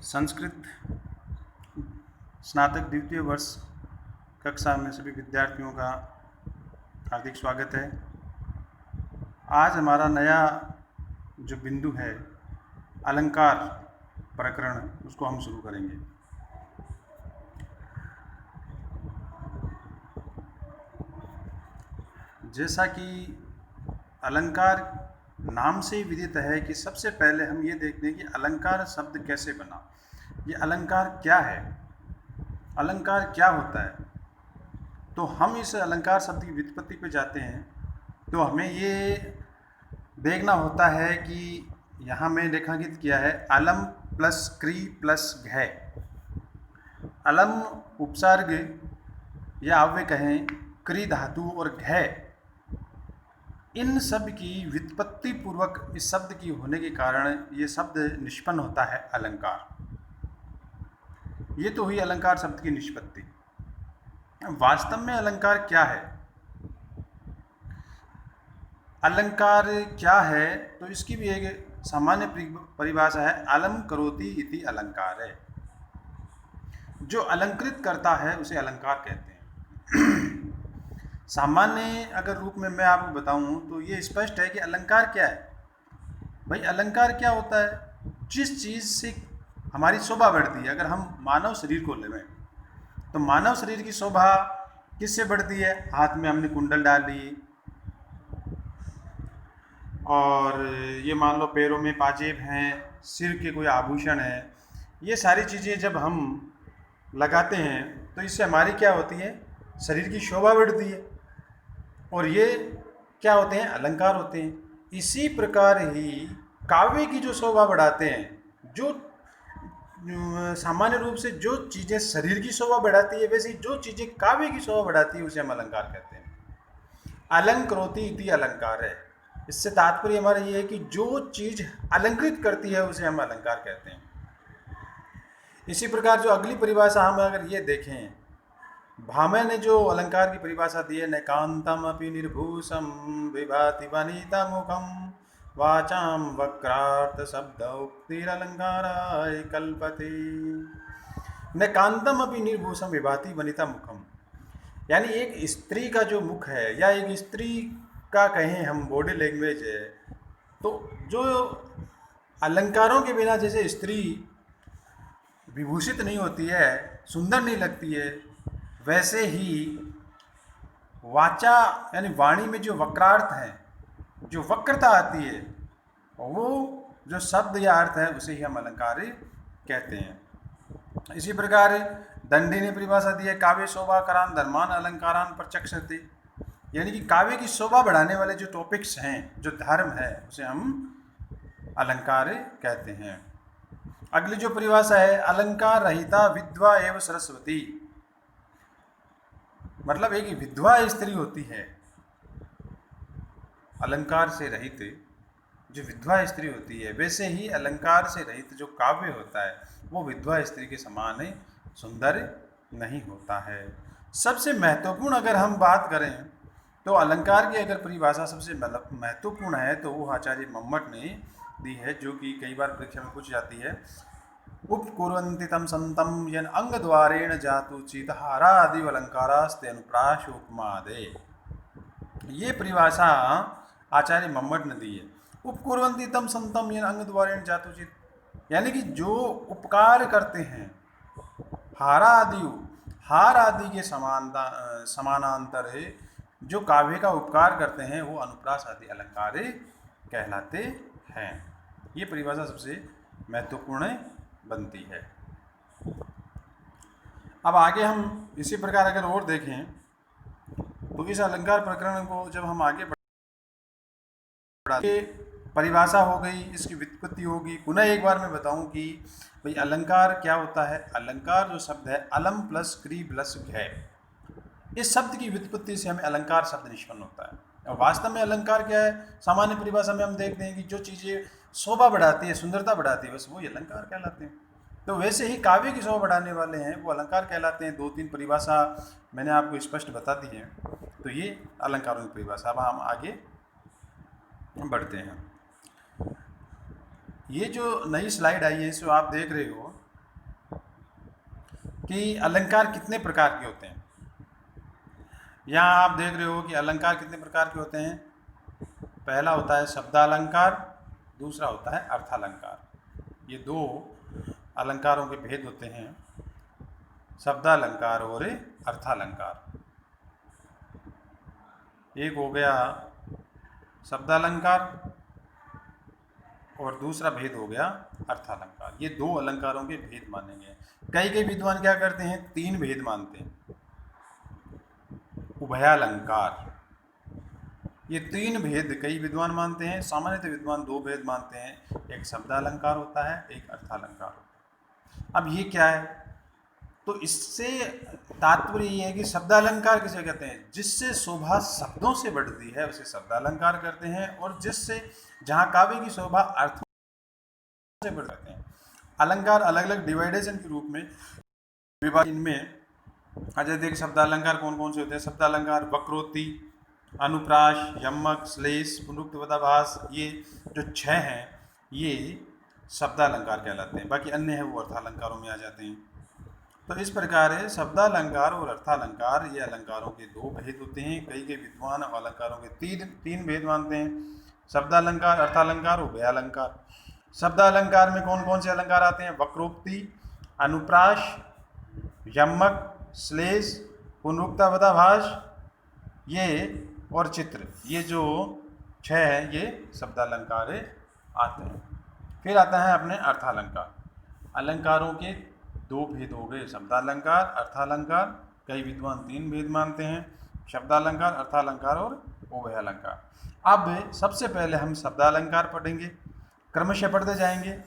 संस्कृत स्नातक द्वितीय वर्ष कक्षा में सभी विद्यार्थियों का हार्दिक स्वागत है। आज हमारा नया जो बिंदु है अलंकार प्रकरण, उसको हम शुरू करेंगे। जैसा कि अलंकार नाम से ही विदित है कि सबसे पहले हम ये देखते हैं कि अलंकार शब्द कैसे बना, ये अलंकार क्या है, अलंकार क्या होता है। तो हम इस अलंकार शब्द की व्युत्पत्ति पे जाते हैं तो हमें ये देखना होता है कि यहाँ में रेखांकित किया है अलम प्लस क्री प्लस घै। अलम उपसर्ग या अव्यय कहें, क्री धातु और घै, इन सब की व्युत्पत्ति पूर्वक इस शब्द की होने के कारण ये शब्द निष्पन्न होता है अलंकार। ये तो हुई अलंकार शब्द की निष्पत्ति। वास्तव में अलंकार क्या है, अलंकार क्या है, तो इसकी भी एक सामान्य परिभाषा है। अलम करोति इति अलंकार है। जो अलंकृत करता है उसे अलंकार कहते हैं। सामान्य अगर रूप में मैं आपको बताऊं तो ये स्पष्ट है कि अलंकार क्या है। भाई अलंकार क्या होता है, जिस चीज़ से हमारी शोभा बढ़ती है। अगर हम मानव शरीर को लें तो मानव शरीर की शोभा किससे बढ़ती है? हाथ में हमने कुंडल डाल ली, और ये मान लो पैरों में पाजेब हैं, सिर के कोई आभूषण है, ये सारी चीज़ें जब हम लगाते हैं तो इससे हमारी क्या होती है? शरीर की शोभा बढ़ती है, और ये क्या होते हैं? अलंकार होते हैं। इसी प्रकार ही काव्य की जो शोभा बढ़ाते हैं, जो सामान्य रूप से जो चीज़ें शरीर की शोभा बढ़ाती है, वैसे जो चीज़ें काव्य की शोभा बढ़ाती है उसे हम अलंकार कहते हैं। अलंकरोति इति अलंकार है। इससे तात्पर्य हमारा ये है कि जो चीज़ अलंकृत करती है उसे हम अलंकार कहते हैं। इसी प्रकार जो अगली परिभाषा हम अगर ये देखें, भामह ने जो अलंकार की परिभाषा दी है, नैकांतम अपि निर्भूषम विभाति वनिता मुखम वाचाम वक्रार्थ शब्द उक्तिरलंकाराय कल्पते। नैकांतम अपि निर्भूषम विभाति वनिता मुखम, यानी एक स्त्री का जो मुख है, या एक स्त्री का कहें हम बॉडी लैंग्वेज है, तो जो अलंकारों के बिना जैसे स्त्री विभूषित नहीं होती है, सुंदर नहीं लगती है, वैसे ही वाचा यानी वाणी में जो वक्रार्थ है, जो वक्रता आती है, वो जो शब्द या अर्थ है उसे ही हम अलंकार कहते हैं। इसी प्रकार दंडी ने परिभाषा दी है, काव्य शोभा करान धर्मान अलंकारान प्रचक्षते, यानी कि काव्य की शोभा बढ़ाने वाले जो टॉपिक्स हैं, जो धर्म है, उसे हम अलंकार कहते हैं। अगली जो परिभाषा है, अलंकार रहिता विधवा एवं सरस्वती, मतलब एक विधवा स्त्री होती है, अलंकार से रहित जो विधवा स्त्री होती है, वैसे ही अलंकार से रहित जो काव्य होता है वो विधवा स्त्री के समान सुंदर नहीं होता है। सबसे महत्वपूर्ण अगर हम बात करें तो अलंकार की अगर परिभाषा सबसे महत्वपूर्ण है तो वो आचार्य मम्मट ने दी है, जो कि कई बार परीक्षा में पूछ जाती है। उपकुर्वन्ति तम संतम यन अंग द्वारेण जातु चित हारादि अलंकारास्ते अनुप्राश उपमादे। ये परिभाषा आचार्य मम्मट ने दी है। उपकुर्वन्ति तम संतम यन अंग द्वारेण जातु चित, यानी कि जो उपकार करते हैं, हार आदि के समानांतर है, जो काव्य का उपकार करते हैं वो अनुप्रास आदि अलंकार कहलाते हैं। ये परिभाषा सबसे महत्वपूर्ण बनती है। अब आगे हम इसी प्रकार अगर और देखें तो इस अलंकार प्रकरण को जब हम आगे बढ़ाते, परिभाषा हो गई, इसकी व्युत्पत्ति होगी। पुनः एक बार मैं बताऊं कि भाई अलंकार क्या होता है। अलंकार जो शब्द है अलम प्लस क्री प्लस घै, इस शब्द की व्युत्पत्ति से हमें अलंकार शब्द निष्पन्न होता है। और वास्तव में अलंकार क्या है? सामान्य परिभाषा में हम देखते हैं कि जो चीज़ें शोभा बढ़ाती है, सुंदरता बढ़ाती है, बस वो अलंकार कहलाते हैं। तो वैसे ही काव्य की शोभा बढ़ाने वाले हैं वो अलंकार कहलाते हैं। 2-3 परिभाषा मैंने आपको स्पष्ट बता दी है। तो ये अलंकारों की परिभाषा। अब हम आगे बढ़ते हैं। ये जो नई स्लाइड आई है, इसको आप देख रहे हो, कि अलंकार कितने प्रकार के होते हैं। यहाँ आप देख रहे हो कि अलंकार कितने प्रकार के होते हैं। पहला होता है शब्दालंकार, दूसरा होता है अर्थालंकार। ये दो अलंकारों के भेद होते हैं, शब्दालंकार और अर्थालंकार। एक हो गया शब्दालंकार और दूसरा भेद हो गया अर्थालंकार। ये दो अलंकारों के भेद माने गए। कई विद्वान क्या करते हैं, तीन भेद मानते हैं। उभयालंकार, ये तीन भेद कई विद्वान मानते हैं। सामान्यतः विद्वान दो भेद मानते हैं, एक शब्दालंकार होता है, एक अर्थालंकार होता है। अब ये क्या है, तो इससे तात्पर्य ये है कि शब्दालंकार किसे कहते हैं, जिससे शोभा शब्दों से बढ़ती है उसे शब्दालंकार करते हैं, और जिससे जहाँ काव्य की शोभा अर्थों से बढ़ते हैं। अलंकार अलग अलग डिवाइडेशन के रूप में विभाजन इनमें अजय देख। शब्दालंकार कौन कौन से होते हैं, शब्दालंकार वक्रोक्ति, अनुप्रास, यमक, श्लेष, पुनरुक्तवदाभास, ये जो छह हैं ये शब्दालंकार कहलाते हैं। बाकी अन्य है वो अर्थालंकारों में आ जाते हैं। तो इस प्रकार है शब्दालंकार और अर्थालंकार, ये अलंकारों के दो भेद होते हैं। कई विद्वान अलंकारों के तीन भेद मानते हैं, शब्दालंकार, अर्थालंकार, उभयालंकार। शब्दालंकार में कौन कौन से अलंकार आते हैं, वक्रोक्ति, अनुप्रास, यमक, श्लेष, पुनरुक्तवदाभास ये और चित्र, ये जो छह है ये शब्दालंकार आते हैं। फिर आता है अपने अर्थालंकार। अलंकारों के दो भेद हो गए, शब्दालंकार, अर्थालंकार। कई विद्वान तीन भेद मानते हैं, शब्दालंकार, अर्थालंकार और उभयालंकार। अब सबसे पहले हम शब्दालंकार पढ़ेंगे, क्रमशः पढ़ते जाएंगे।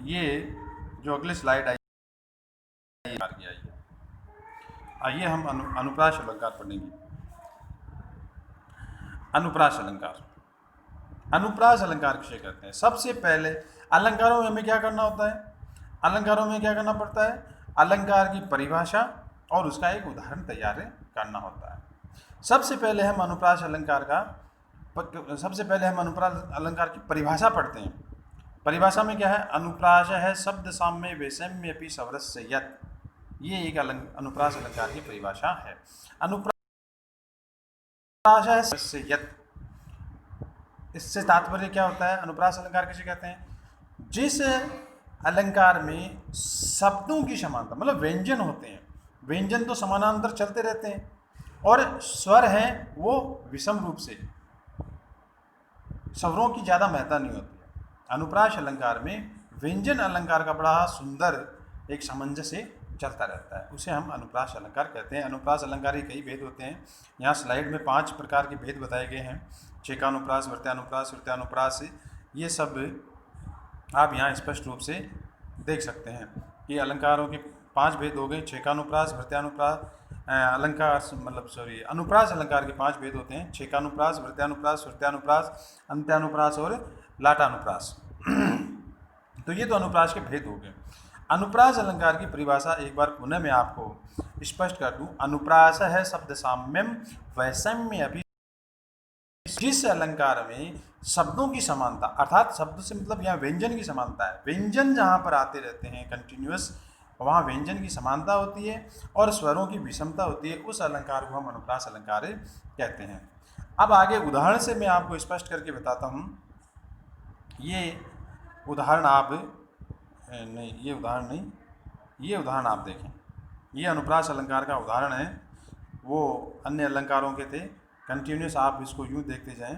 ये जो अगली स्लाइड आई आइए हम अनुप्रास अलंकार पढ़ेंगे। अनुप्रास अलंकार, अनुप्रास अलंकार किसे कहते हैं। सबसे पहले अलंकारों में हमें क्या करना होता है, अलंकारों में क्या करना पड़ता है, अलंकार की परिभाषा और उसका एक उदाहरण तैयार करना होता है। सबसे पहले हम अनुप्रास अलंकार की परिभाषा पढ़ते हैं। परिभाषा में क्या है, अनुप्रास है शब्द साम्य वैषम्यपि सवरस्य यत्, ये एक अनुप्रास अलंकार की परिभाषा है। अनुप्रास है सवरस्य यत्, इससे तात्पर्य क्या होता है, अनुप्रास अलंकार किसे कहते हैं, जिस अलंकार में शब्दों की समानता, मतलब व्यंजन होते हैं, व्यंजन तो समानांतर चलते रहते हैं और स्वर हैं वो विषम रूप से, स्वरों की ज़्यादा महत्ता नहीं होती है। अनुप्रास अलंकार में व्यंजन अलंकार का बड़ा सुंदर एक सामंजस्य चलता रहता है, उसे हम अनुप्रास अलंकार कहते हैं। अनुप्रास अलंकार के कई भेद होते हैं। यहाँ स्लाइड में 5 प्रकार के भेद बताए गए हैं, छेकानुप्रास, वृत्यानुप्रास, श्रुत्यानुप्रास। ये सब आप यहाँ स्पष्ट रूप से देख सकते हैं कि अलंकारों के 5 भेद हो गए, छेकानुप्रास, वृत्यानुप्रास, अनुप्रास अलंकार के 5 भेद होते हैं, छेकानुप्रास, वृत्यानुप्रास, श्रुत्यानुप्रास, अंत्यानुप्रास और लाटानुप्रास। तो ये तो अनुप्रास के भेद हो गए। अनुप्रास अलंकार की परिभाषा एक बार पुनः मैं आपको स्पष्ट कर दूं। अनुप्रास है शब्द साम्यम वैषम्य अभी, जिस अलंकार में शब्दों की समानता, अर्थात शब्द से मतलब यहाँ व्यंजन की समानता है, व्यंजन जहाँ पर आते रहते हैं कंटिन्यूअस, वहाँ व्यंजन की समानता होती है और स्वरों की विषमता होती है, उस अलंकार को हम अनुप्रास अलंकार कहते हैं। अब आगे उदाहरण से मैं आपको स्पष्ट करके बताता हूँ। ये उदाहरण आप ये उदाहरण आप देखें। ये अनुप्रास अलंकार का उदाहरण है, वो अन्य अलंकारों के थे, कंटिन्यूस आप इसको यूँ देखते जाएं।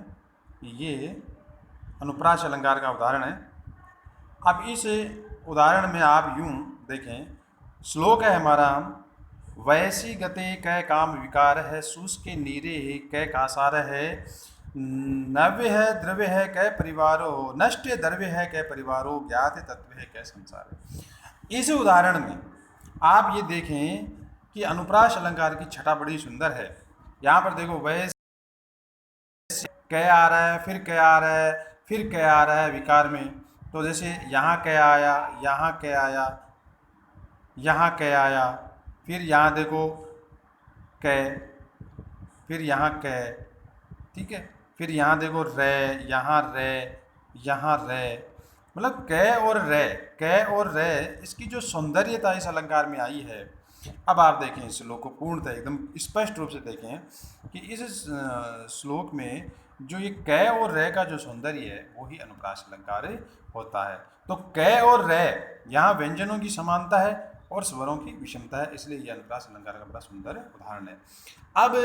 ये अनुप्रास अलंकार का उदाहरण है। अब इस उदाहरण में आप यूँ देखें, श्लोक है हमारा, वैसी गते कै काम विकार है, सूस के नीरे है कै कासार है, नव्य है द्रव्य है कै परिवारो, नष्ट द्रव्य है कै परिवारो, ज्ञात तत्व है कै संसार। इस उदाहरण में आप ये देखें कि अनुप्रास अलंकार की छटा बड़ी सुंदर है। यहाँ पर देखो, वैसे कै आ रहा है, फिर कै आ रहा है, फिर कै आ रहा है विकार में। तो जैसे यहाँ कै आया, यहाँ कै आया, यहाँ कै आया, फिर यहाँ देखो कै, फिर यहाँ कै, ठीक है, फिर यहाँ देखो रे, यहाँ रे, यहाँ रे। मतलब कै और रे इसकी जो सौंदर्यता इस अलंकार में आई है। अब आप देखें इस श्लोक को पूर्णतः एकदम स्पष्ट रूप से देखें कि इस श्लोक में जो ये कै और रे का जो सौंदर्य है वही अनुप्रास अलंकार होता है। तो कै और रे यहाँ व्यंजनों की समानता है और स्वरों की विषमता है, इसलिए ये अनुप्रास अलंकार का बड़ा सुंदर उदाहरण है। अब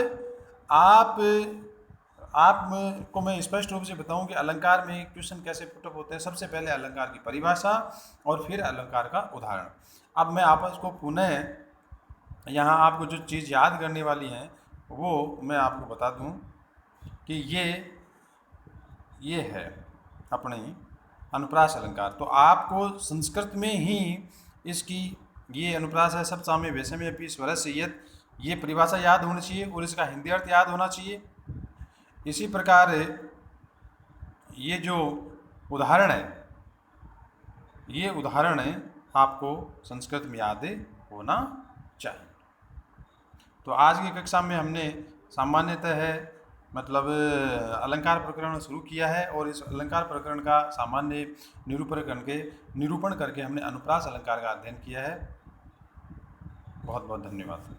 आप को मैं स्पष्ट रूप से बताऊं कि अलंकार में क्वेश्चन कैसे पुटअप होते हैं। सबसे पहले अलंकार की परिभाषा और फिर अलंकार का उदाहरण। अब मैं आपको पुनः यहाँ आपको जो चीज़ याद करने वाली है वो मैं आपको बता दूं कि ये है अपने अनुप्रास अलंकार। तो आपको संस्कृत में ही इसकी ये अनुप्रास है सब साम्य वैषम्य अपि स्वरस्य यत्, ये परिभाषा याद होनी चाहिए और इसका हिंदी अर्थ याद होना चाहिए। इसी प्रकार ये जो उदाहरण है ये उदाहरण आपको संस्कृत में याद होना चाहिए। तो आज की कक्षा में हमने सामान्यतः मतलब अलंकार प्रकरण शुरू किया है और इस अलंकार प्रकरण का सामान्य निरूपण करके हमने अनुप्रास अलंकार का अध्ययन किया है। बहुत बहुत धन्यवाद।